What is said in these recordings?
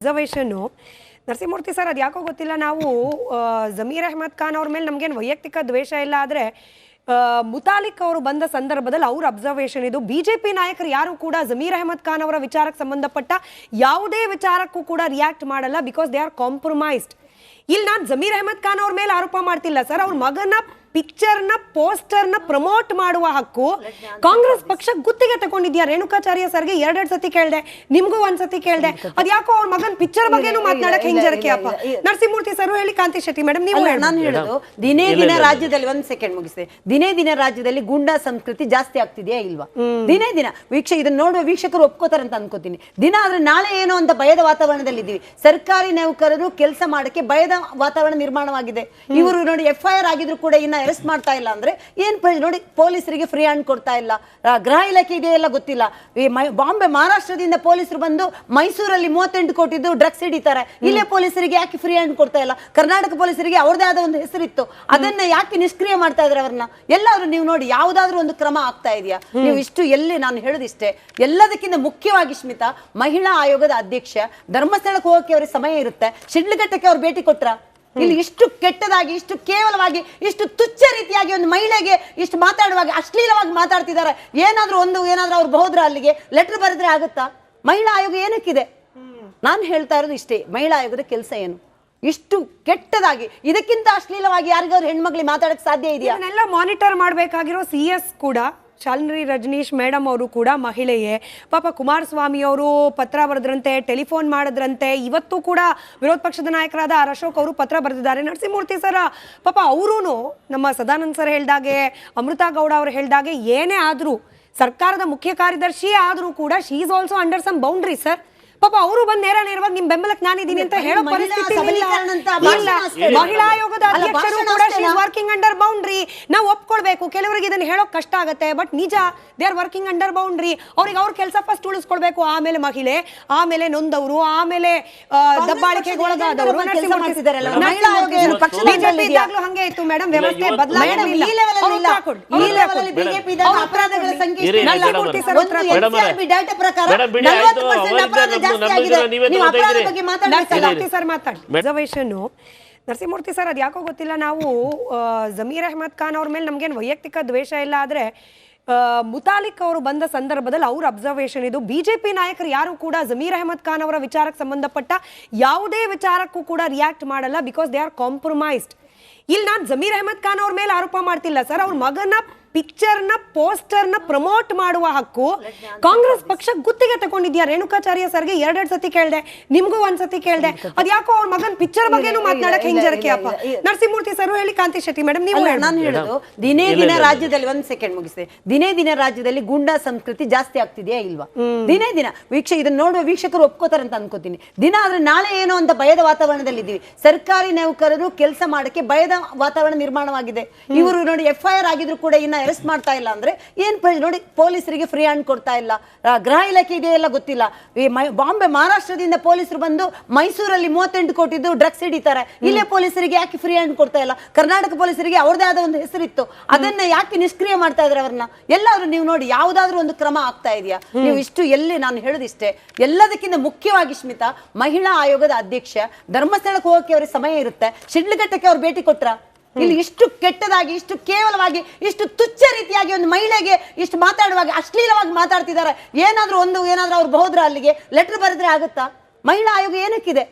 Reservation Narasimhamurthy sir ಅದು ಯಾಕೋ ಗೊತ್ತಿಲ್ಲ ನಾವು ಜಮೀರ್ ಅಹ್ಮದ್ ಖಾನ್ ಅವ್ರ ಮೇಲೆ ನಮಗೇನು ವೈಯಕ್ತಿಕ ದ್ವೇಷ ಇಲ್ಲ ಆದರೆ ಮುತಾಲಿಕ್ ಅವರು ಬಂದ ಸಂದರ್ಭದಲ್ಲಿ ಅವ್ರ ಅಬ್ಸರ್ವೇಷನ್ ಇದು ಬಿಜೆಪಿ ನಾಯಕರು ಯಾರು ಕೂಡ ಜಮೀರ್ ಅಹ್ಮದ್ ಖಾನ್ ಅವರ ವಿಚಾರಕ್ಕೆ ಸಂಬಂಧಪಟ್ಟ ಯಾವುದೇ ವಿಚಾರಕ್ಕೂ ಕೂಡ ರಿಯಾಕ್ಟ್ ಮಾಡಲ್ಲ ಬಿಕಾಸ್ ದೇ ಆರ್ ಕಾಂಪ್ರಮೈಸ್ಡ್. ಇಲ್ಲಿ ನಾನು ಜಮೀರ್ ಅಹ್ಮದ್ ಖಾನ್ ಅವ್ರ ಮೇಲೆ ಆರೋಪ ಮಾಡ್ತಿಲ್ಲ ಸರ್, ಅವ್ರ ಮಗನ ಪಿಕ್ಚರ್ನ ಪೋಸ್ಟರ್ನ ಪ್ರಮೋಟ್ ಮಾಡುವ ಹಕ್ಕು ಕಾಂಗ್ರೆಸ್ ಪಕ್ಷ ಗುತ್ತಿಗೆ ತಗೊಂಡಿದ್ಯಾ. ರೇಣುಕಾಚಾರ್ಯ ಸರ್ಗೆ ಎರಡೆರಡು ಸತಿ ಕೇಳಿದೆ, ನಿಮ್ಗೂ ಒಂದ್ಸತಿ ಕೇಳಿದೆ, ಅದ್ಯಾಕೋ ಅವ್ರ ಮಗನ್ ಪಿಕ್ಚರ್ ಬಗ್ಗೆನೂ ಮಾತನಾಡಕ್ ಹಿಂಜರಿಕೆ ಅಪ್ಪ. ನರಸಿಂಹಮೂರ್ತಿ ಸರ್ ಹೇಳಿ, ಕಾಂತಿ ಶೆಟ್ಟಿ ಮೇಡಮ್ ನೀವು ನಾನು ಹೇಳೋದು ದಿನೇ ದಿನ ರಾಜ್ಯದಲ್ಲಿ ಒಂದ್ ಸೆಕೆಂಡ್ ಮುಗಿಸಿದೆ, ದಿನೇ ದಿನ ರಾಜ್ಯದಲ್ಲಿ ಗೂಂಡಾ ಸಂಸ್ಕೃತಿ ಜಾಸ್ತಿ ಆಗ್ತಿದೆಯಾ ಇಲ್ವಾ? ದಿನೇ ದಿನ ಇದನ್ನ ನೋಡುವ ವೀಕ್ಷಕರು ಒಪ್ಕೋತಾರೆ ಅಂತ ಅನ್ಕೋತೀನಿ. ದಿನ ಆದ್ರೆ ನಾಳೆ ಏನೋ ಅಂತ ಭಯದ ವಾತಾವರಣದಲ್ಲಿ ಇದ್ದೀವಿ. ಸರ್ಕಾರಿ ನೌಕರರು ಕೆಲಸ ಮಾಡಕ್ಕೆ ಭಯದ ವಾತಾವರಣ ನಿರ್ಮಾಣವಾಗಿದೆ. ಇವರು ನೋಡಿ FIR ಆಗಿದ್ರು ಕೂಡ ಇನ್ನ ಅರೆಸ್ಟ್ ಮಾಡ್ತಾ ಇಲ್ಲ ಅಂದ್ರೆ ಏನ್ ನೋಡಿ, ಪೊಲೀಸರಿಗೆ ಫ್ರೀ ಹ್ಯಾಂಡ್ ಕೊಡ್ತಾ ಇಲ್ಲ, ಗೃಹ ಇಲಾಖೆ ಇದೆಯಲ್ಲ ಗೊತ್ತಿಲ್ಲ. ಬಾಂಬೆ ಮಹಾರಾಷ್ಟ್ರದಿಂದ ಪೊಲೀಸರು ಬಂದು ಮೈಸೂರಲ್ಲಿ 38 ಕೋಟಿದ್ದು ಡ್ರಗ್ಸ್ ಹಿಡಿತಾರೆ, ಇಲ್ಲೇ ಪೊಲೀಸರಿಗೆ ಯಾಕೆ ಫ್ರೀ ಹ್ಯಾಂಡ್ ಕೊಡ್ತಾ ಇಲ್ಲ? ಕರ್ನಾಟಕ ಪೊಲೀಸರಿಗೆ ಅವ್ರದೇ ಆದ ಒಂದು ಹೆಸರಿತ್ತು, ಅದನ್ನ ಯಾಕೆ ನಿಷ್ಕ್ರಿಯ ಮಾಡ್ತಾ ಇದ್ರೆ ಅವ್ರನ್ನ? ಎಲ್ಲಾದ್ರೂ ನೀವು ನೋಡಿ ಯಾವ್ದಾದ್ರು ಒಂದು ಕ್ರಮ ಆಗ್ತಾ ಇದೆಯಾ? ನೀವು ಇಷ್ಟು ಎಲ್ಲಿ ನಾನು ಹೇಳೋದಿಷ್ಟೇ, ಎಲ್ಲದಕ್ಕಿಂತ ಮುಖ್ಯವಾಗಿ ಸ್ಮಿತಾ ಮಹಿಳಾ ಆಯೋಗದ ಅಧ್ಯಕ್ಷ ಧರ್ಮಸ್ಥಳಕ್ಕೆ ಹೋಗಕ್ಕೆ ಅವ್ರಿಗೆ ಸಮಯ ಇರುತ್ತೆ, ಶಿಡ್ಲಘಟ್ಟಕ್ಕೆ ಅವ್ರು ಭೇಟಿ ಕೊಟ್ರ? ಇಲ್ಲಿ ಇಷ್ಟು ಕೆಟ್ಟದಾಗಿ, ಇಷ್ಟು ಕೇವಲವಾಗಿ, ಇಷ್ಟು ತುಚ್ಛ ರೀತಿಯಾಗಿ ಒಂದು ಮಹಿಳೆಗೆ ಇಷ್ಟು ಮಾತಾಡುವಾಗ ಅಶ್ಲೀಲವಾಗಿ ಮಾತಾಡ್ತಿದ್ದಾರೆ. ಏನಾದ್ರೂ ಅವ್ರು ಬಹುದ್ರ ಅಲ್ಲಿಗೆ ಲೆಟರ್ ಬರೆದ್ರೆ ಆಗುತ್ತಾ? ಮಹಿಳಾ ಆಯೋಗ ಏನಕ್ಕಿದೆ? ನಾನು ಹೇಳ್ತಾ ಇರೋದು ಇಷ್ಟೇ, ಮಹಿಳಾ ಆಯೋಗದ ಕೆಲಸ ಏನು? ಇಷ್ಟು ಕೆಟ್ಟದಾಗಿ, ಇದಕ್ಕಿಂತ ಅಶ್ಲೀಲವಾಗಿ ಯಾರಿಗಾದ್ರು ಹೆಣ್ಮಕ್ಳಿಗೆ ಮಾತಾಡಕ್ ಸಾಧ್ಯ ಇದೆಯಾ? ಇದನ್ನೆಲ್ಲ ಮಾನಿಟರ್ ಮಾಡಬೇಕಾಗಿರೋ CS ಕೂಡ ಶಾಲಿನಿ ರಜನೀಶ್ ಮೇಡಮ್ ಅವರು ಕೂಡ ಮಹಿಳೆಯೇ. ಪಾಪ ಕುಮಾರಸ್ವಾಮಿ ಅವರು ಪತ್ರ ಬರೆದ್ರಂತೆ, ಟೆಲಿಫೋನ್ ಮಾಡಿದ್ರಂತೆ. ಇವತ್ತು ಕೂಡ ವಿರೋಧ ಪಕ್ಷದ ನಾಯಕರಾದ ಅಶೋಕ್ ಅವರು ಪತ್ರ ಬರೆದಿದ್ದಾರೆ. ನರಸಿಂಹಮೂರ್ತಿ ಸರ್ ಪಾಪ ಅವರೂ ನಮ್ಮ ಸದಾನಂದ್ ಸರ್ ಹೇಳ್ದಾಗೆ, ಅಮೃತಾ ಗೌಡ ಅವರು ಹೇಳ್ದಾಗೆ, ಏನೇ ಆದರೂ ಸರ್ಕಾರದ ಮುಖ್ಯ ಕಾರ್ಯದರ್ಶಿ ಆದರೂ ಕೂಡ she is also under some boundary sir. ಪಾಪ ಅವರು ಬಂದು ನೇರವಾಗಿ ನಿಮ್ ಬೆಂಬಲಕ್ಕೆ ನಾನಿದ್ದೀನಿ ಅಂತ ಹೇಳೋ ಪರಿಸ್ಥಿತಿ ಮಹಿಳಾ ಆಯೋಗದ ಅಧ್ಯಕ್ಷರು ಕೂಡ she is working under boundary. ನಾವು ಒಪ್ಕೊಳ್ಬೇಕು, ಕೆಲವರಿಗೆ ಇದನ್ನ ಹೇಳೋಕ್ ಕಷ್ಟ ಆಗುತ್ತೆ, ಬಟ್ ನಿಜ they are working under boundary. ಅವ್ರಿಗೆ ಅವ್ರ ಕೆಲಸ ಫಸ್ಟ್ ಉಳಿಸ್ಕೊಳ್ಬೇಕು, ಆಮೇಲೆ ಮಹಿಳೆ, ಆಮೇಲೆ ನೊಂದವರು, ಆಮೇಲೆ ದಬ್ಬಾಳಿಕೆಗೆ ಒಳಗಾದವರು. ಬಿಜೆಪಿ ಇದ್ದಾಗಲೂ ಹಂಗೆ ಇತ್ತು ಮೇಡಮ್, ವ್ಯವಸ್ಥೆ ಬದಲಾವಣೆ. ನರಸಿಂಹಮೂರ್ತಿ ಸರ್ ಅದು ಯಾಕೋ ಗೊತ್ತಿಲ್ಲ ನಾವು ಜಮೀರ್ ಅಹ್ಮದ್ ಖಾನ್ ಅವ್ರ ಮೇಲೆ ನಮಗೇನು ವೈಯಕ್ತಿಕ ದ್ವೇಷ ಇಲ್ಲ ಆದರೆ ಮುತಾಲಿಕ್ ಅವರು ಬಂದ ಸಂದರ್ಭದಲ್ಲಿ ಅವ್ರ ಅಬ್ಸರ್ವೇಷನ್ ಇದು. ಬಿಜೆಪಿ ನಾಯಕರು ಯಾರು ಕೂಡ ಜಮೀರ್ ಅಹ್ಮದ್ ಖಾನ್ ಅವರ ವಿಚಾರಕ್ಕೆ ಸಂಬಂಧಪಟ್ಟ ಯಾವುದೇ ವಿಚಾರಕ್ಕೂ ಕೂಡ ರಿಯಾಕ್ಟ್ ಮಾಡಲ್ಲ ಬಿಕಾಸ್ ದೇ ಆರ್ ಕಾಂಪ್ರಮೈಸ್ಡ್. ಇಲ್ಲಿ ನಾನು ಜಮೀರ್ ಅಹ್ಮದ್ ಖಾನ್ ಅವ್ರ ಮೇಲೆ ಆರೋಪ ಮಾಡ್ತಿಲ್ಲ ಸರ್, ಅವ್ರ ಮಗನ ಪಿಕ್ಚರ್ನ ಪೋಸ್ಟರ್ನ ಪ್ರಮೋಟ್ ಮಾಡುವ ಹಕ್ಕು ಕಾಂಗ್ರೆಸ್ ಪಕ್ಷ ಗುತ್ತಿಗೆ ತಗೊಂಡಿದ್ಯಾ. ರೇಣುಕಾಚಾರ್ಯ ಸರ್ಗೆ ಎರಡೆರಡು ಸತಿ ಕೇಳಿದೆ, ನಿಮ್ಗೂ ಒಂದ್ಸತಿ ಕೇಳಿದೆ, ಅದ್ಯಾಕೋ ಅವ್ರ ಮಗನ್ ಪಿಕ್ಚರ್ ಬಗ್ಗೆನೂ ಮಾತನಾಡಕ್ ಹಿಂಜರಿಕೆ ಅಪ್ಪ. ನರಸಿಂಹಮೂರ್ತಿ ಸರ್ ಹೇಳಿ, ಕಾಂತಿ ಶೆಟ್ಟಿ ಮೇಡಮ್ ನೀವು ನಾನು ಹೇಳೋದು ದಿನೇ ದಿನ ರಾಜ್ಯದಲ್ಲಿ ಒಂದ್ ಸೆಕೆಂಡ್ ಮುಗಿಸಿದೆ, ದಿನೇ ದಿನ ರಾಜ್ಯದಲ್ಲಿ ಗೂಂಡಾ ಸಂಸ್ಕೃತಿ ಜಾಸ್ತಿ ಆಗ್ತಿದೆಯಾ ಇಲ್ವಾ? ದಿನೇ ದಿನ ಇದನ್ನ ನೋಡುವ ವೀಕ್ಷಕರು ಒಪ್ಕೋತಾರೆ ಅಂತ ಅನ್ಕೋತೀನಿ. ದಿನ ಆದ್ರೆ ನಾಳೆ ಏನೋ ಅಂತ ಭಯದ ವಾತಾವರಣದಲ್ಲಿ ಇದ್ದೀವಿ. ಸರ್ಕಾರಿ ನೌಕರರು ಕೆಲಸ ಮಾಡಕ್ಕೆ ಭಯದ ವಾತಾವರಣ ನಿರ್ಮಾಣವಾಗಿದೆ. ಇವರು ನೋಡಿ FIR ಆಗಿದ್ರು ಕೂಡ ಇನ್ನ ಅರೆಸ್ಟ್ ಮಾಡ್ತಾ ಇಲ್ಲ ಅಂದ್ರೆ ಏನ್ ನೋಡಿ, ಪೊಲೀಸರಿಗೆ ಫ್ರೀ ಹ್ಯಾಂಡ್ ಕೊಡ್ತಾ ಇಲ್ಲ, ಗೃಹ ಇಲಾಖೆ ಇದೆಯಲ್ಲ ಗೊತ್ತಿಲ್ಲ. ಬಾಂಬೆ ಮಹಾರಾಷ್ಟ್ರದಿಂದ ಪೊಲೀಸರು ಬಂದು ಮೈಸೂರಲ್ಲಿ 38 ಕೋಟಿದ್ದು ಡ್ರಗ್ಸ್ ಹಿಡಿತಾರೆ, ಇಲ್ಲೇ ಪೊಲೀಸರಿಗೆ ಯಾಕೆ ಫ್ರೀ ಹ್ಯಾಂಡ್ ಕೊಡ್ತಾ ಇಲ್ಲ? ಕರ್ನಾಟಕ ಪೊಲೀಸರಿಗೆ ಅವ್ರದೇ ಆದ ಒಂದು ಹೆಸರಿತ್ತು, ಅದನ್ನ ಯಾಕೆ ನಿಷ್ಕ್ರಿಯ ಮಾಡ್ತಾ ಇದ್ರೆ ಅವ್ರನ್ನ? ಎಲ್ಲಾದ್ರೂ ನೀವು ನೋಡಿ ಯಾವ್ದಾದ್ರು ಒಂದು ಕ್ರಮ ಆಗ್ತಾ ಇದೆಯಾ? ನೀವು ಇಷ್ಟು ಎಲ್ಲಿ ನಾನು ಹೇಳೋದಿಷ್ಟೇ, ಎಲ್ಲದಕ್ಕಿಂತ ಮುಖ್ಯವಾಗಿ ಸ್ಮಿತಾ ಮಹಿಳಾ ಆಯೋಗದ ಅಧ್ಯಕ್ಷ ಧರ್ಮಸ್ಥಳಕ್ಕೆ ಹೋಗಕ್ಕೆ ಅವ್ರಿಗೆ ಸಮಯ ಇರುತ್ತೆ, ಶಿಡ್ಲಘಟ್ಟಕ್ಕೆ ಅವ್ರು ಭೇಟಿ ಕೊಟ್ರ? ಇಲ್ಲಿ ಇಷ್ಟು ಕೆಟ್ಟದಾಗಿ, ಇಷ್ಟು ಕೇವಲವಾಗಿ, ಇಷ್ಟು ತುಚ್ಛ ರೀತಿಯಾಗಿ ಒಂದು ಮಹಿಳೆಗೆ ಇಷ್ಟು ಮಾತಾಡುವಾಗ ಅಶ್ಲೀಲವಾಗಿ ಮಾತಾಡ್ತಿದ್ದಾರೆ. ಏನಾದ್ರೂ ಅವ್ರು ಬಹುದ್ರ ಅಲ್ಲಿಗೆ ಲೆಟರ್ ಬರೆದ್ರೆ ಆಗುತ್ತಾ? ಮಹಿಳಾ ಆಯೋಗ ಏನಕ್ಕಿದೆ?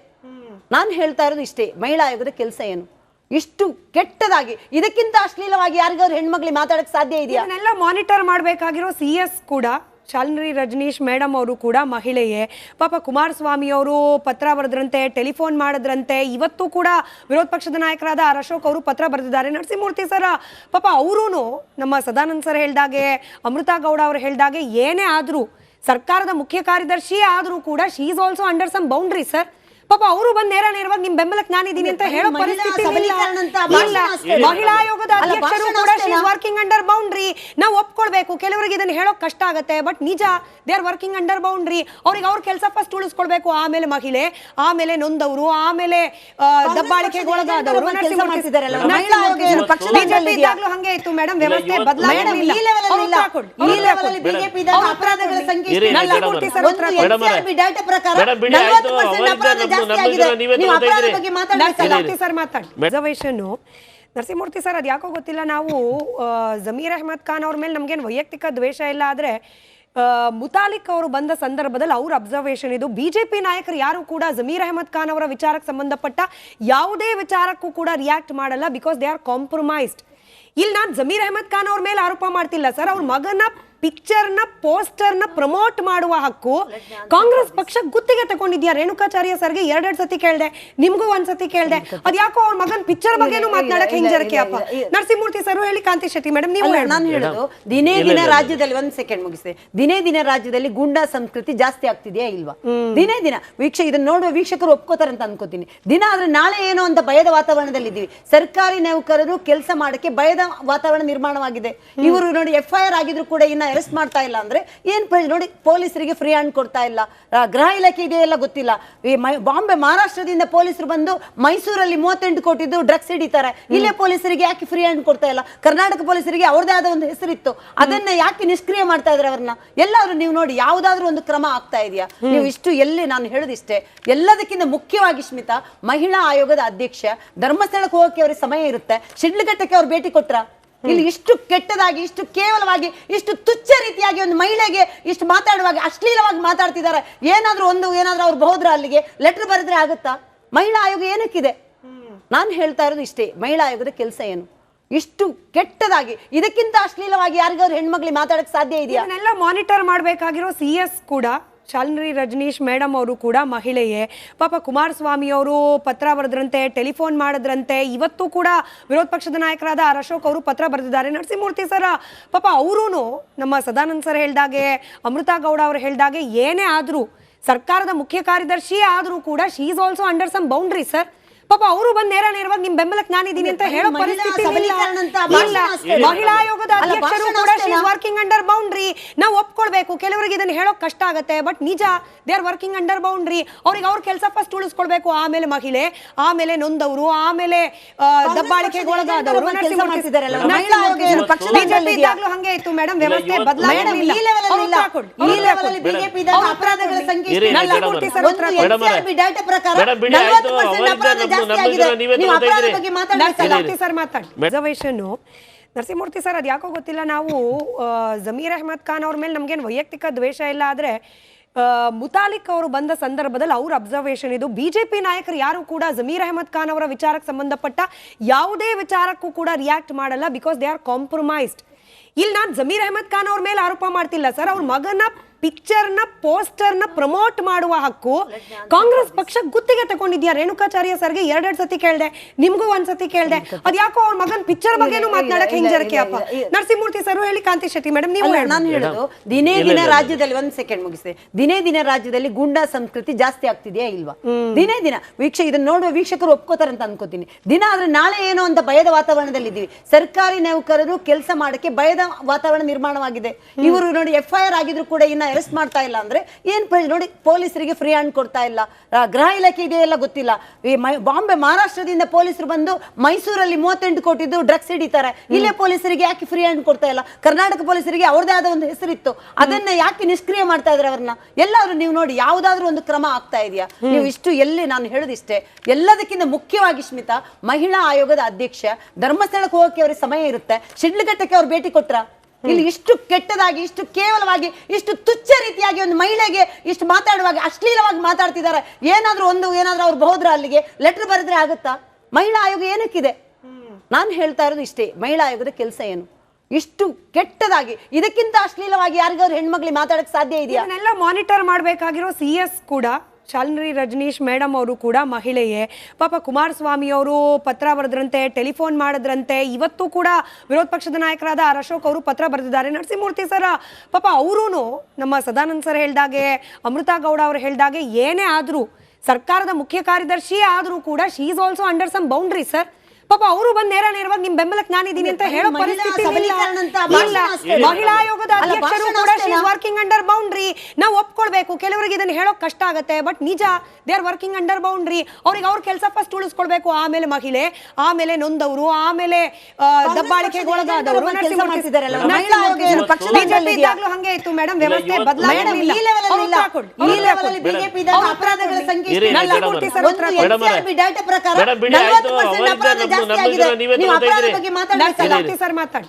ನಾನು ಹೇಳ್ತಾ ಇರೋದು ಇಷ್ಟೇ, ಮಹಿಳಾ ಆಯೋಗದ ಕೆಲಸ ಏನು? ಇಷ್ಟು ಕೆಟ್ಟದಾಗಿ, ಇದಕ್ಕಿಂತ ಅಶ್ಲೀಲವಾಗಿ ಯಾರಿಗಾದ್ರು ಹೆಣ್ಮಕ್ಳಿಗೆ ಮಾತಾಡಕ್ ಸಾಧ್ಯ ಇದೆಯಾ? ಇದನ್ನೆಲ್ಲ ಮಾನಿಟರ್ ಮಾಡಬೇಕಾಗಿರೋ CS ಕೂಡ ಶಾಲಿನಿ ರಜನೀಶ್ ಮೇಡಮ್ ಅವರು ಕೂಡ ಮಹಿಳೆಯೇ. ಪಾಪ ಕುಮಾರಸ್ವಾಮಿ ಅವರು ಪತ್ರ ಬರೆದ್ರಂತೆ, ಟೆಲಿಫೋನ್ ಮಾಡಿದ್ರಂತೆ. ಇವತ್ತು ಕೂಡ ವಿರೋಧ ಪಕ್ಷದ ನಾಯಕರಾದ ಅಶೋಕ್ ಅವರು ಪತ್ರ ಬರೆದಿದ್ದಾರೆ. ನರಸಿಂಹಮೂರ್ತಿ ಸರ್ ಪಾಪ ಅವರೂ ನಮ್ಮ ಸದಾನಂದ್ ಸರ್ ಹೇಳ್ದಾಗೆ, ಅಮೃತಾ ಗೌಡ ಅವರು ಹೇಳ್ದಾಗೆ, ಏನೇ ಆದರೂ ಸರ್ಕಾರದ ಮುಖ್ಯ ಕಾರ್ಯದರ್ಶಿ ಆದರೂ ಕೂಡ she is also under some boundary sir. ಪಾಪ ಅವರು ಬಂದ್ ನೇರವಾಗಿ ನಿಮ್ ಬೆಂಬಲಕ್ಕೆ ನಾನಿದ್ದೀನಿ ಅಂತ ಹೇಳೋ ಪರಿಸ್ಥಿತಿ ಸಬಲೀಕರಣ ಅಂತ ಇಲ್ಲ. ಮಹಿಳಾ ಆಯೋಗದ ಅಧ್ಯಕ್ಷರು ಕೂಡ ವರ್ಕಿಂಗ್ ಅಂಡರ್ ಬೌಂಡ್ರಿ. ನಾವು ಒಪ್ಕೊಳ್ಬೇಕು, ಕೆಲವರಿಗೆ ಇದನ್ನ ಹೇಳೋಕ್ ಕಷ್ಟ ಆಗತ್ತೆ, ಬಟ್ ನಿಜ they are working under boundary. ಅವ್ರಿಗೆ ಅವ್ರ ಕೆಲಸ ಫಸ್ಟ್ ಉಳಿಸ್ಕೊಳ್ಬೇಕು, ಆಮೇಲೆ ಮಹಿಳೆ, ಆಮೇಲೆ ನೊಂದವರು, ಆಮೇಲೆ ದಬ್ಬಾಳಿಕೆಗೆ ಒಳಗಾದವರು. ಬಿಜೆಪಿ ಇದ್ದಾಗ್ಲೂ ಹಂಗೆ ಇತ್ತು ಮೇಡಮ್, ವ್ಯವಸ್ಥೆ ಬದಲಾವಣೆ ನರಸಿಂಹಮೂರ್ತಿ ಸರ್, ಅದ್ ಯಾಕೋ ಗೊತ್ತಿಲ್ಲ, ನಾವು ಜಮೀರ್ ಅಹ್ಮದ್ ಖಾನ್ ಅವ್ರ ಮೇಲೆ ನಮ್ಗೇನು ವೈಯಕ್ತಿಕ ದ್ವೇಷ ಇಲ್ಲ, ಆದ್ರೆ ಮುತಾಲಿಕ್ ಅವರು ಬಂದ ಸಂದರ್ಭದಲ್ಲಿ ಅವ್ರ ಅಬ್ಸರ್ವೇಷನ್ ಇದು, ಬಿಜೆಪಿ ನಾಯಕರು ಯಾರು ಕೂಡ ಜಮೀರ್ ಅಹ್ಮದ್ ಖಾನ್ ಅವರ ವಿಚಾರಕ್ಕೆ ಸಂಬಂಧಪಟ್ಟ ಯಾವುದೇ ವಿಚಾರಕ್ಕೂ ಕೂಡ ರಿಯಾಕ್ಟ್ ಮಾಡಲ್ಲ, ಬಿಕಾಸ್ ದೇ ಆರ್ ಕಾಂಪ್ರಮೈಸ್ಡ್. ಇಲ್ಲಿ ನಾನು ಜಮೀರ್ ಅಹ್ಮದ್ ಖಾನ್ ಅವ್ರ ಮೇಲೆ ಆರೋಪ ಮಾಡ್ತಿಲ್ಲ ಸರ್, ಅವ್ರ ಮಗನ ಪಿಕ್ಚರ್ನ ಪೋಸ್ಟರ್ನ ಪ್ರಮೋಟ್ ಮಾಡುವ ಹಕ್ಕು ಕಾಂಗ್ರೆಸ್ ಪಕ್ಷ ಗುತ್ತಿಗೆ ತಗೊಂಡಿದ್ಯಾ. ರೇಣುಕಾಚಾರ್ಯ ಸರ್ಗೆ 2 ಸತಿ ಕೇಳ್ದೆ, ನಿಮ್ಗೂ 1 ಸತಿ ಕೇಳ್ದೆ, ಅದ್ಯಾಕೋ ಅವ್ರ ಮಗನ್ ಪಿಕ್ಚರ್ ಬಗ್ಗೆನೂ ಮಾತನಾಡಕ್ ಹಿಂಜರಿಕೆ ಅಪ್ಪ. ನರಸಿಂಹಮೂರ್ತಿ ಸರ್ ಹೇಳಿ, ಕಾಂತಿ ಶೆಟ್ಟಿ ಮೇಡಮ್ ನೀವು. ನಾನು ಹೇಳೋದು ದಿನೇ ದಿನ ರಾಜ್ಯದಲ್ಲಿ, 1 ಸೆಕೆಂಡ್ ಮುಗಿಸ್ತೇ, ದಿನೇ ದಿನ ರಾಜ್ಯದಲ್ಲಿ ಗೂಂಡಾ ಸಂಸ್ಕೃತಿ ಜಾಸ್ತಿ ಆಗ್ತಿದೆಯಾ ಇಲ್ವಾ? ದಿನೇ ದಿನ ಇದನ್ನ ನೋಡುವ ವೀಕ್ಷಕರು ಒಪ್ಕೋತಾರೆ ಅಂತ ಅನ್ಕೋತೀನಿ. ದಿನ ಆದ್ರೆ ನಾಳೆ ಏನೋ ಅಂತ ಭಯದ ವಾತಾವರಣದಲ್ಲಿ ಇದ್ದೀವಿ. ಸರ್ಕಾರಿ ನೌಕರರು ಕೆಲಸ ಮಾಡಕ್ಕೆ ಭಯದ ವಾತಾವರಣ ನಿರ್ಮಾಣವಾಗಿದೆ. ಇವರು ನೋಡಿ FIR ಆಗಿದ್ರು ಕೂಡ ಇನ್ನ ಅರೆಸ್ಟ್ ಮಾಡ್ತಾ ಇಲ್ಲ ಅಂದ್ರೆ ಏನ್ ನೋಡಿ, ಪೊಲೀಸರಿಗೆ ಫ್ರೀ ಹ್ಯಾಂಡ್ ಕೊಡ್ತಾ ಇಲ್ಲ, ಗೃಹ ಇಲಾಖೆ ಇದೆಯಲ್ಲ ಗೊತ್ತಿಲ್ಲ. ಬಾಂಬೆ ಮಹಾರಾಷ್ಟ್ರದಿಂದ ಪೊಲೀಸರು ಬಂದು ಮೈಸೂರಲ್ಲಿ 38 ಕೋಟಿದ್ದು ಡ್ರಗ್ಸ್ ಹಿಡಿತಾರೆ, ಇಲ್ಲೇ ಪೊಲೀಸರಿಗೆ ಯಾಕೆ ಫ್ರೀ ಹ್ಯಾಂಡ್ ಕೊಡ್ತಾ ಇಲ್ಲ? ಕರ್ನಾಟಕ ಪೊಲೀಸರಿಗೆ ಅವ್ರದೇ ಆದ ಒಂದು ಹೆಸರಿತ್ತು, ಅದನ್ನ ಯಾಕೆ ನಿಷ್ಕ್ರಿಯ ಮಾಡ್ತಾ ಇದ್ರೆ ಅವ್ರನ್ನ? ಎಲ್ಲಾದ್ರೂ ನೀವು ನೋಡಿ, ಯಾವ್ದಾದ್ರು ಒಂದು ಕ್ರಮ ಆಗ್ತಾ ಇದೆಯಾ? ನೀವು ಇಷ್ಟು ಎಲ್ಲಿ, ನಾನು ಹೇಳೋದಿಷ್ಟೇ, ಎಲ್ಲದಕ್ಕಿಂತ ಮುಖ್ಯವಾಗಿ ಸ್ಮಿತಾ, ಮಹಿಳಾ ಆಯೋಗದ ಅಧ್ಯಕ್ಷ ಧರ್ಮಸ್ಥಳಕ್ಕೆ ಹೋಗಕ್ಕೆ ಅವ್ರಿಗೆ ಸಮಯ ಇರುತ್ತೆ, ಶಿಡ್ಲಘಟ್ಟಕ್ಕೆ ಅವ್ರು ಭೇಟಿ ಕೊಟ್ರ? ಇಲ್ಲಿ ಇಷ್ಟು ಕೆಟ್ಟದಾಗಿ, ಇಷ್ಟು ಕೇವಲವಾಗಿ, ಇಷ್ಟು ತುಚ್ಛ ರೀತಿಯಾಗಿ ಒಂದು ಮಹಿಳೆಗೆ ಇಷ್ಟು ಮಾತಾಡುವಾಗ ಅಶ್ಲೀಲವಾಗಿ ಮಾತಾಡ್ತಿದ್ದಾರೆ. ಏನಾದ್ರೂ ಅವ್ರು ಬಹುದ್ರ ಅಲ್ಲಿಗೆ ಲೆಟರ್ ಬರೆದ್ರೆ ಆಗುತ್ತಾ? ಮಹಿಳಾ ಆಯೋಗ ಏನಕ್ಕಿದೆ? ನಾನು ಹೇಳ್ತಾ ಇರೋದು ಇಷ್ಟೇ, ಮಹಿಳಾ ಆಯೋಗದ ಕೆಲಸ ಏನು? ಇಷ್ಟು ಕೆಟ್ಟದಾಗಿ, ಇದಕ್ಕಿಂತ ಅಶ್ಲೀಲವಾಗಿ ಯಾರಿಗಾದ್ರು ಹೆಣ್ಮಕ್ಳಿಗೆ ಮಾತಾಡಕ್ ಸಾಧ್ಯ ಇದೆಯಾ? ಇದನ್ನೆಲ್ಲ ಮಾನಿಟರ್ ಮಾಡಬೇಕಾಗಿರೋ CS ಕೂಡ, ಶಾಲಿನಿ ರಜನೀಶ್ ಮೇಡಮ್ ಅವರು ಕೂಡ ಮಹಿಳೆಯೇ. ಪಾಪ ಕುಮಾರಸ್ವಾಮಿ ಅವರು ಪತ್ರ ಬರೆದ್ರಂತೆ, ಟೆಲಿಫೋನ್ ಮಾಡಿದ್ರಂತೆ, ಇವತ್ತು ಕೂಡ ವಿರೋಧ ಪಕ್ಷದ ನಾಯಕರಾದ ಅಶೋಕ್ ಅವರು ಪತ್ರ ಬರೆದಿದ್ದಾರೆ. ನರಸಿಂಹಮೂರ್ತಿ ಸರ್ ಪಾಪ ಅವರೂ ನಮ್ಮ ಸದಾನಂದ್ ಸರ್ ಹೇಳ್ದಾಗೆ, ಅಮೃತಾ ಗೌಡ ಅವರು ಹೇಳ್ದಾಗೆ, ಏನೇ ಆದ್ರೂ ಸರ್ಕಾರದ ಮುಖ್ಯ ಕಾರ್ಯದರ್ಶಿ ಆದ್ರೂ ಕೂಡ she is also under some boundary sir. ಪಾಪ ಅವರು ಬಂದ್ ನೇರವಾಗಿ ನಿಮ್ ಬೆಂಬಲಕ್ಕೆ ನಾನಿದ್ದೀನಿ ಅಂತ ಹೇಳೋ ಪರಿಸ್ಥಿತಿ ಇಲ್ಲ. ಮಹಿಳಾ ಆಯೋಗದ ಅಧ್ಯಕ್ಷರು ಕೂಡ ವರ್ಕಿಂಗ್ ಅಂಡರ್ ಬೌಂಡ್ರಿ. ನಾವು ಒಪ್ಕೊಳ್ಬೇಕು, ಕೆಲವರಿಗೆ ಇದನ್ನ ಹೇಳೋಕ್ ಕಷ್ಟ ಆಗತ್ತೆ, ಬಟ್ ನಿಜ they are working under boundary. ಅವ್ರಿಗೆ ಅವ್ರ ಕೆಲಸ ಫಸ್ಟ್ ಉಳಿಸ್ಕೊಳ್ಬೇಕು, ಆಮೇಲೆ ಮಹಿಳೆ, ಆಮೇಲೆ ನೊಂದವರು, ಆಮೇಲೆ ದಬ್ಬಾಳಿಕೆಗೆ ಒಳಗಾದವರು. ಬಿಜೆಪಿ ಇದ್ದಾಗ್ಲೂ ಹಂಗೆ ಇತ್ತು ಮೇಡಮ್, ವ್ಯವಸ್ಥೆ ಬದಲಾವಣೆ ನರಸಿಂಹಮೂರ್ತಿ ಸರ್, ಅದ್ ಯಾಕೋ ಗೊತ್ತಿಲ್ಲ, ನಾವು ಜಮೀರ್ ಅಹ್ಮದ್ ಖಾನ್ ಅವ್ರ ಮೇಲೆ ನಮ್ಗೇನು ವೈಯಕ್ತಿಕ ದ್ವೇಷ ಇಲ್ಲ, ಆದ್ರೆ ಮುತಾಲಿಕ್ ಅವರು ಬಂದ ಸಂದರ್ಭದಲ್ಲಿ ಅವ್ರ ಅಬ್ಸರ್ವೇಷನ್ ಇದು, ಬಿಜೆಪಿ ನಾಯಕರು ಯಾರು ಕೂಡ ಜಮೀರ್ ಅಹ್ಮದ್ ಖಾನ್ ಅವರ ವಿಚಾರಕ್ಕೆ ಸಂಬಂಧಪಟ್ಟ ಯಾವುದೇ ವಿಚಾರಕ್ಕೂ ಕೂಡ ರಿಯಾಕ್ಟ್ ಮಾಡಲ್ಲ, ಬಿಕಾಸ್ ದೇ ಆರ್ ಕಾಂಪ್ರಮೈಸ್ಡ್. ಇಲ್ಲಿ ನಾನು ಜಮೀರ್ ಅಹ್ಮದ್ ಖಾನ್ ಅವ್ರ ಮೇಲೆ ಆರೋಪ ಮಾಡ್ತಿಲ್ಲ ಸರ್, ಅವ್ರ ಮಗನ ಪಿಕ್ಚರ್ನ ಪೋಸ್ಟರ್ನ ಪ್ರಮೋಟ್ ಮಾಡುವ ಹಕ್ಕು ಕಾಂಗ್ರೆಸ್ ಪಕ್ಷ ಗುತ್ತಿಗೆ ತಗೊಂಡಿದ್ಯಾ. ರೇಣುಕಾಚಾರ್ಯ ಸರ್ಗೆ 2 ಸತಿ ಕೇಳ್ದೆ, ನಿಮ್ಗೂ 1 ಸತಿ ಕೇಳ್ದೆ, ಅದ್ಯಾಕೋ ಅವ್ರ ಮಗನ್ ಪಿಕ್ಚರ್ ಬಗ್ಗೆನೂ ಮಾತನಾಡಕ್ ಹಿಂಜರಿಕೆ ಅಪ್ಪ. ನರಸಿಂಹಮೂರ್ತಿ ಸರ್ ಹೇಳಿ, ಕಾಂತಿ ಶೆಟ್ಟಿ ಮೇಡಮ್ ನೀವು. ನಾನು ಹೇಳೋದು ದಿನೇ ದಿನ ರಾಜ್ಯದಲ್ಲಿ, 1 ಸೆಕೆಂಡ್ ಮುಗಿಸ್ತೇ, ದಿನೇ ದಿನ ರಾಜ್ಯದಲ್ಲಿ ಗೂಂಡಾ ಸಂಸ್ಕೃತಿ ಜಾಸ್ತಿ ಆಗ್ತಿದೆಯಾ ಇಲ್ವಾ? ದಿನೇ ದಿನ ಇದನ್ನ ನೋಡುವ ವೀಕ್ಷಕರು ಒಪ್ಕೋತಾರೆ ಅಂತ ಅನ್ಕೋತೀನಿ. ದಿನ ಆದ್ರೆ ನಾಳೆ ಏನೋ ಅಂತ ಭಯದ ವಾತಾವರಣದಲ್ಲಿ ಇದ್ದೀವಿ. ಸರ್ಕಾರಿ ನೌಕರರು ಕೆಲಸ ಮಾಡಕ್ಕೆ ಭಯದ ವಾತಾವರಣ ನಿರ್ಮಾಣವಾಗಿದೆ. ಇವರು ನೋಡಿ FIR ಆಗಿದ್ರು ಕೂಡ ಇನ್ನ ಅರೆಸ್ಟ್ ಮಾಡ್ತಾ ಇಲ್ಲ ಅಂದ್ರೆ ಏನ್ ನೋಡಿ, ಪೊಲೀಸರಿಗೆ ಫ್ರೀ ಹ್ಯಾಂಡ್ ಕೊಡ್ತಾ ಇಲ್ಲ, ಗೃಹ ಇಲಾಖೆ ಇದೆಯಲ್ಲ ಗೊತ್ತಿಲ್ಲ. ಬಾಂಬೆ ಮಹಾರಾಷ್ಟ್ರದಿಂದ ಪೊಲೀಸರು ಬಂದು ಮೈಸೂರಲ್ಲಿ 38 ಕೋಟಿದ್ದು ಡ್ರಗ್ಸ್ ಹಿಡಿತಾರೆ, ಇಲ್ಲೇ ಪೊಲೀಸರಿಗೆ ಯಾಕೆ ಫ್ರೀ ಹ್ಯಾಂಡ್ ಕೊಡ್ತಾ ಇಲ್ಲ? ಕರ್ನಾಟಕ ಪೊಲೀಸರಿಗೆ ಅವ್ರದೇ ಆದ ಒಂದು ಹೆಸರಿತ್ತು, ಅದನ್ನ ಯಾಕೆ ನಿಷ್ಕ್ರಿಯ ಮಾಡ್ತಾ ಇದ್ರೆ ಅವ್ರನ್ನ? ಎಲ್ಲಾದ್ರೂ ನೀವು ನೋಡಿ, ಯಾವ್ದಾದ್ರು ಒಂದು ಕ್ರಮ ಆಗ್ತಾ ಇದೆಯಾ? ನೀವು ಇಷ್ಟು ಎಲ್ಲಿ, ನಾನು ಹೇಳೋದಿಷ್ಟೇ, ಎಲ್ಲದಕ್ಕಿಂತ ಮುಖ್ಯವಾಗಿ ಸ್ಮಿತಾ, ಮಹಿಳಾ ಆಯೋಗದ ಅಧ್ಯಕ್ಷ ಧರ್ಮಸ್ಥಳಕ್ಕೆ ಹೋಗಕ್ಕೆ ಅವ್ರಿಗೆ ಸಮಯ ಇರುತ್ತೆ, ಶಿಡ್ಲಘಟ್ಟಕ್ಕೆ ಅವ್ರು ಭೇಟಿ ಕೊಟ್ರ? ಇಲ್ಲಿ ಇಷ್ಟು ಕೆಟ್ಟದಾಗಿ, ಇಷ್ಟು ಕೇವಲವಾಗಿ, ಇಷ್ಟು ತುಚ್ಛ ರೀತಿಯಾಗಿ ಒಂದು ಮಹಿಳೆಗೆ ಇಷ್ಟು ಮಾತಾಡುವಾಗ ಅಶ್ಲೀಲವಾಗಿ ಮಾತಾಡ್ತಿದ್ದಾರೆ. ಏನಾದ್ರೂ ಅವ್ರು ಬಹುದ್ರ ಅಲ್ಲಿಗೆ ಲೆಟರ್ ಬರೆದ್ರೆ ಆಗುತ್ತಾ? ಮಹಿಳಾ ಆಯೋಗ ಏನಕ್ಕಿದೆ? ನಾನು ಹೇಳ್ತಾ ಇರೋದು ಇಷ್ಟೇ, ಮಹಿಳಾ ಆಯೋಗದ ಕೆಲಸ ಏನು? ಇಷ್ಟು ಕೆಟ್ಟದಾಗಿ, ಇದಕ್ಕಿಂತ ಅಶ್ಲೀಲವಾಗಿ ಯಾರಿಗಾದ್ರು ಹೆಣ್ಮಕ್ಳಿಗೆ ಮಾತಾಡಕ್ ಸಾಧ್ಯ ಇದೆಯಾ? ಇದನ್ನೆಲ್ಲ ಮಾನಿಟರ್ ಮಾಡಬೇಕಾಗಿರೋ CS ಕೂಡ, ಶಾಲಿನಿ ರಜನೀಶ್ ಮೇಡಮ್ ಅವರು ಕೂಡ ಮಹಿಳೆಯೇ. ಪಾಪ ಕುಮಾರಸ್ವಾಮಿ ಅವರು ಪತ್ರ ಬರೆದ್ರಂತೆ, ಟೆಲಿಫೋನ್ ಮಾಡಿದ್ರಂತೆ, ಇವತ್ತು ಕೂಡ ವಿರೋಧ ಪಕ್ಷದ ನಾಯಕರಾದ ಅಶೋಕ್ ಅವರು ಪತ್ರ ಬರೆದಿದ್ದಾರೆ. ನರಸಿಂಹಮೂರ್ತಿ ಸರ್ ಪಾಪ ಅವರೂ ನಮ್ಮ ಸದಾನಂದ್ ಸರ್ ಹೇಳ್ದಾಗೆ, ಅಮೃತಾ ಗೌಡ ಅವರು ಹೇಳ್ದಾಗೆ, ಏನೇ ಆದ್ರೂ ಸರ್ಕಾರದ ಮುಖ್ಯ ಕಾರ್ಯದರ್ಶಿ ಆದ್ರೂ ಕೂಡ she is also under some boundary sir. ಪಾಪ ಅವರು ಬಂದು ನೇರವಾಗಿ ನಿಮ್ ಬೆಂಬಲಕ್ಕೆ ನಾನಿದ್ದೀನಿ ಅಂತ ಹೇಳೋ ಪರಿಸ್ಥಿತಿ ಇಲ್ಲ. ಮಹಿಳಾ ಆಯೋಗದ ಅಧ್ಯಕ್ಷರು ಕೂಡ ವರ್ಕಿಂಗ್ ಅಂಡರ್ ಬೌಂಡ್ರಿ. ನಾವು ಒಪ್ಕೊಳ್ಬೇಕು, ಕೆಲವರಿಗೆ ಇದನ್ನ ಹೇಳೋಕ್ ಕಷ್ಟ ಆಗತ್ತೆ, ಬಟ್ ನಿಜ they are working under boundary. ಅವ್ರಿಗೆ ಅವ್ರ ಕೆಲಸ ಫಸ್ಟ್ ಉಳಿಸ್ಕೊಳ್ಬೇಕು, ಆಮೇಲೆ ಮಹಿಳೆ, ಆಮೇಲೆ ನೊಂದವರು, ಆಮೇಲೆ ದಬ್ಬಾಳಿಕೆಗೆ ಒಳಗಾದವರು. ಬಿಜೆಪಿ ಇದ್ದಾಗಲೂ ಹಂಗೆ ಇತ್ತು ಮೇಡಮ್, ವ್ಯವಸ್ಥೆ ಬದಲಾವಣೆ ಸರ್ ಮಾತಾಡಿ.